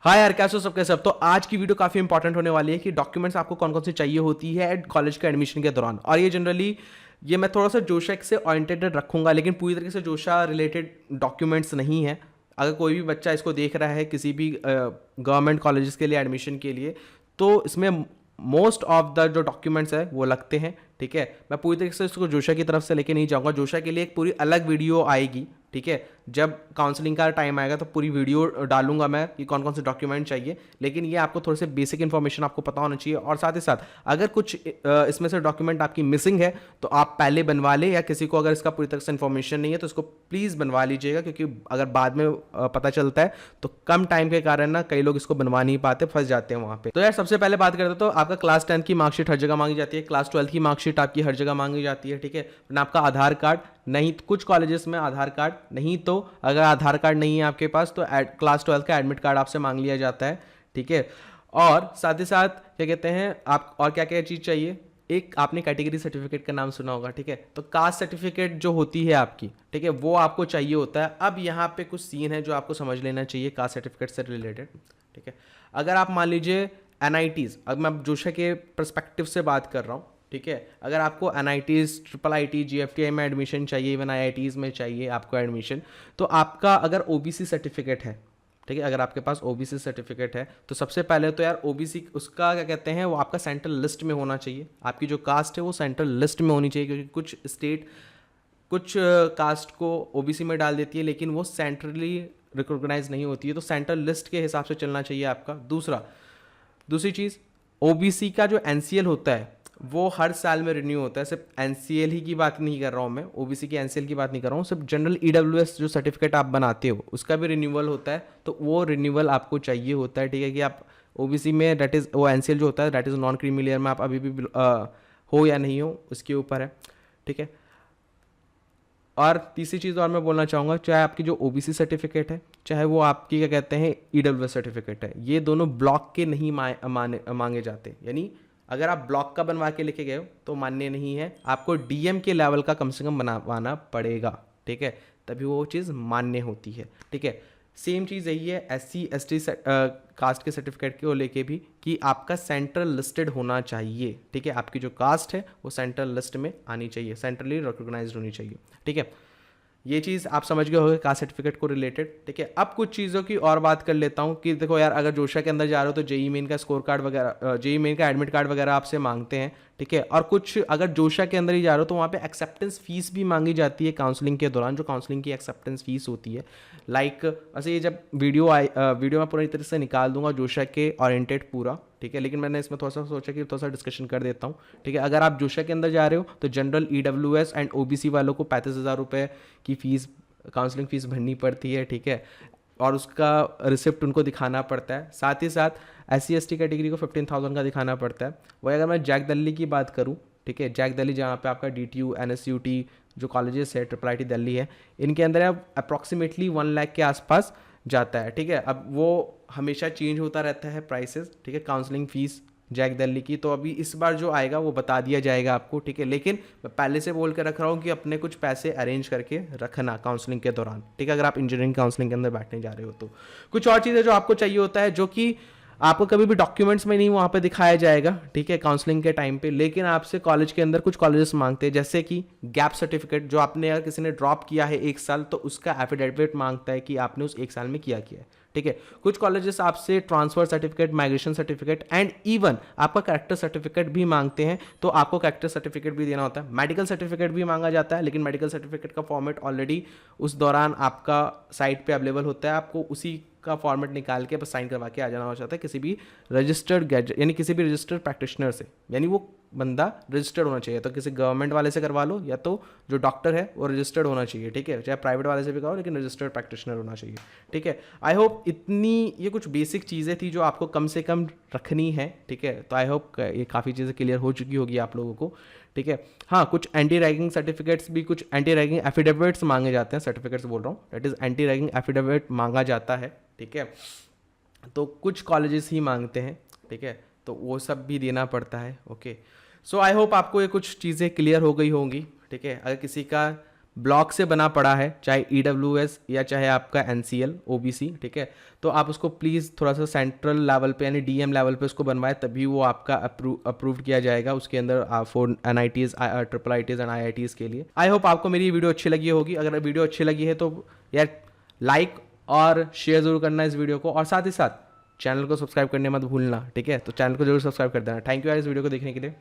हाँ यार, कैसे हो सबके सब। तो आज की वीडियो काफ़ी इंपॉर्टेंट होने वाली है कि डॉक्यूमेंट्स आपको कौन कौन से चाहिए होती है कॉलेज के एडमिशन के दौरान। और ये जनरली ये मैं थोड़ा सा जोशा से ओरिएंटेड रखूंगा, लेकिन पूरी तरीके से जोशा रिलेटेड डॉक्यूमेंट्स नहीं है। अगर कोई भी बच्चा इसको देख रहा है किसी भी गवर्नमेंट कॉलेजेस के लिए एडमिशन के लिए, तो इसमें मोस्ट ऑफ द जो डॉक्यूमेंट्स है वो लगते हैं। ठीक है, मैं पूरी तरीके से इसको जोशा की तरफ से लेके नहीं जाऊंगा। जोशा के लिए एक पूरी अलग वीडियो आएगी। ठीक है, जब काउंसलिंग का टाइम आएगा तो पूरी वीडियो डालूंगा मैं कि कौन कौन से डॉक्यूमेंट चाहिए। लेकिन ये आपको थोड़े से बेसिक इन्फॉर्मेशन आपको पता होना चाहिए। और साथ ही साथ अगर कुछ इसमें से डॉक्यूमेंट आपकी मिसिंग है तो आप पहले बनवा ले, या किसी को अगर इसका पूरी तरह से इन्फॉर्मेशन नहीं है तो इसको प्लीज़ बनवा लीजिएगा, क्योंकि अगर बाद में पता चलता है तो कम टाइम के कारण ना कई लोग इसको बनवा नहीं पाते, फंस जाते हैं वहाँ पे। तो यार सबसे पहले बात करते तो आपका क्लास 10 की मार्कशीट हर जगह मांगी जाती है, क्लास 12 की मार्कशीट आपकी हर जगह मांगी जाती है। ठीक है, आपका आधार कार्ड, नहीं कुछ कॉलेजेस में आधार कार्ड, नहीं तो अगर आधार कार्ड नहीं है आपके पास तो क्लास 12 का एडमिट कार्ड आपसे मांग लिया जाता है। ठीक है, और साथ ही साथ क्या कहते हैं आप, और क्या क्या चीज़ चाहिए, एक आपने कैटेगरी सर्टिफिकेट का नाम सुना होगा। ठीक है, तो कास्ट सर्टिफिकेट जो होती है आपकी, ठीक है, वो आपको चाहिए होता है। अब यहाँ पे कुछ सीन है जो आपको समझ लेना चाहिए कास्ट सर्टिफिकेट से रिलेटेड। ठीक है, अगर आप मान लीजिए NITs, अब मैं जोशा के परस्पेक्टिव से बात कर रहा हूँ। ठीक है, अगर आपको NITs, IIIT, GFTI में एडमिशन चाहिए, इवन IITs में चाहिए आपको एडमिशन, तो आपका अगर OBC सर्टिफिकेट है, ठीक है, अगर आपके पास OBC सर्टिफिकेट है तो सबसे पहले तो यार OBC उसका क्या कहते हैं वो आपका सेंट्रल लिस्ट में होना चाहिए। आपकी जो कास्ट है वो सेंट्रल लिस्ट में होनी चाहिए, क्योंकि कुछ स्टेट कुछ कास्ट को OBC में डाल देती है लेकिन वो सेंट्रली रिकॉग्नाइज नहीं होती है, तो सेंट्रल लिस्ट के हिसाब से चलना चाहिए आपका। दूसरी चीज़, OBC का जो NCL होता है वो हर साल में रिन्यू होता है। सिर्फ NCL ही की बात नहीं कर रहा हूँ मैं, OBC की NCL की बात नहीं कर रहा हूँ, सिर्फ जनरल EWS जो सर्टिफिकेट आप बनाते हो उसका भी रिन्यूअल होता है, तो वो रिन्यूअल आपको चाहिए होता है। ठीक है, कि आप OBC में दैट इज़ वो NCL जो होता है that is non creamy layer में आप अभी भी हो या नहीं हो उसके ऊपर है। ठीक है, और तीसरी चीज़ और मैं बोलना चाहूँगा, चाहे आपकी जो OBC सर्टिफिकेट है, चाहे वो आपकी क्या कहते हैं EWS सर्टिफिकेट है, ये दोनों ब्लॉक के नहीं मांगे जाते। यानी अगर आप ब्लॉक का बनवा के लेके गए हो तो मान्य नहीं है, आपको DM के लेवल का कम से कम बनवाना पड़ेगा। ठीक है, तभी वो चीज़ मान्य होती है। ठीक है, सेम चीज़ यही है SC ST कास्ट के सर्टिफिकेट को लेके भी, कि आपका सेंट्रल लिस्टेड होना चाहिए। ठीक है, आपकी जो कास्ट है वो सेंट्रल लिस्ट में आनी चाहिए, सेंट्रली रिकॉग्नाइज्ड होनी चाहिए। ठीक है, ये चीज़ आप समझ गए होंगे कास्ट सर्टिफिकेट को रिलेटेड। ठीक है, अब कुछ चीज़ों की और बात कर लेता हूँ कि देखो यार, अगर जोशा के अंदर जा रहे हो तो JEE मेन का स्कोर कार्ड वगैरह, JEE मेन का एडमिट कार्ड वगैरह आपसे मांगते हैं। ठीक है, और कुछ अगर जोशा के अंदर ही जा रहे हो तो वहाँ पे एक्सेप्टेंस फीस भी मांगी जाती है काउंसलिंग के दौरान, जो काउंसलिंग की एक्सेप्टेंस फीस होती है। लाइक वैसे ये जब वीडियो में पूरी तरह से निकाल दूंगा जोशा के ओरिएंटेड पूरा। ठीक है, लेकिन मैंने इसमें थोड़ा सा सोचा कि थोड़ा सा डिस्कशन कर देता हूँ। ठीक है, अगर आप जोशा के अंदर जा रहे हो तो जनरल EWS एंड OBC वालों को 35,000 रुपये की फ़ीस, काउंसलिंग फ़ीस भरनी पड़ती है। ठीक है, और उसका रिसिप्ट उनको दिखाना पड़ता है। साथ ही साथ SC ST कैटेगरी को 15,000 का दिखाना पड़ता है। वही अगर मैं जैक दिल्ली की बात करूँ, ठीक है, जैक दिल्ली जहाँ पे आपका DTU NSUT जो कॉलेजेस है, IIIT दिल्ली है, इनके अंदर अब अप्रॉक्सीमेटली 1 लाख के आसपास जाता है। ठीक है, अब वो हमेशा चेंज होता रहता है प्राइसेस। ठीक है, काउंसलिंग फ़ीस जैक दिल्ली की, तो अभी इस बार जो आएगा वो बता दिया जाएगा आपको। ठीक है, लेकिन मैं पहले से बोल के रख रहा हूँ कि अपने कुछ पैसे अरेंज करके रखना काउंसलिंग के दौरान। ठीक है, अगर आप इंजीनियरिंग काउंसलिंग के अंदर बैठने जा रहे हो तो कुछ और चीज़ें जो आपको चाहिए होता है, जो कि आपको कभी भी डॉक्यूमेंट्स में नहीं वहाँ पे दिखाया जाएगा। ठीक है, काउंसलिंग के टाइम पे, लेकिन आपसे कॉलेज के अंदर कुछ कॉलेजेस मांगते हैं, जैसे कि गैप सर्टिफिकेट, जो आपने अगर किसी ने ड्रॉप किया है 1 साल तो उसका एफिडेविट मांगता है कि आपने उस 1 साल में किया है। ठीक है, कुछ कॉलेजेस आपसे transfer certificate, migration certificate and even आपका कैरेक्टर सर्टिफिकेट भी मांगते हैं, तो आपको कैरेक्टर सर्टिफिकेट भी देना होता है। मेडिकल सर्टिफिकेट भी मांगा जाता है, लेकिन मेडिकल सर्टिफिकेट का फॉर्मेट ऑलरेडी उस दौरान आपका साइट पे अवेलेबल होता है, आपको उसी का फॉर्मेट निकाल के बस साइन करवा के आ जाना हो जाता है किसी भी रजिस्टर्ड गैजेट, यानी किसी भी रजिस्टर्ड प्रैक्टिशनर से, यानी वो बंदा रजिस्टर्ड होना चाहिए। तो किसी गवर्नमेंट वाले से करवा लो, या तो जो डॉक्टर है वो रजिस्टर्ड होना चाहिए। ठीक है, चाहे प्राइवेट वाले से भी कराओ, लेकिन रजिस्टर्ड प्रैक्टिशनर होना चाहिए। ठीक है, आई होप इतनी ये कुछ बेसिक चीज़ें थी जो आपको कम से कम रखनी है। ठीक है, तो आई होप ये काफ़ी चीज़ें क्लियर हो चुकी होगी आप लोगों को। ठीक है, हाँ, कुछ एंटी रैगिंग सर्टिफिकेट्स भी, कुछ एंटी रैगिंग एफिडेविट्स मांगे जाते हैं, सर्टिफिकेट्स बोल रहा हूँ, that is anti ragging affidavit मांगा जाता है। ठीक है, तो कुछ कॉलेजेस ही मांगते हैं। ठीक है, तो वो सब भी देना पड़ता है। ओके, सो आई होप आपको ये कुछ चीज़ें क्लियर हो गई होंगी। ठीक है, अगर किसी का ब्लॉक से बना पड़ा है, चाहे EWS या चाहे आपका NCL OBC, ठीक है। तो आप उसको प्लीज़ थोड़ा सा सेंट्रल लेवल पे यानी DM लेवल पे उसको बनवाए, तभी वो आपका अप्रूव्ड किया जाएगा उसके अंदर for NITs, IITs and IITs के लिए। आई होप आपको मेरी वीडियो अच्छी लगी होगी। अगर वीडियो अच्छी लगी है तो यार लाइक और शेयर ज़रूर करना इस वीडियो को, और साथ ही साथ चैनल को सब्सक्राइब करने मत भूलना, ठीक है। तो चैनल को जरूर सब्सक्राइब कर देना। थैंक यू यार इस वीडियो को देखने के लिए।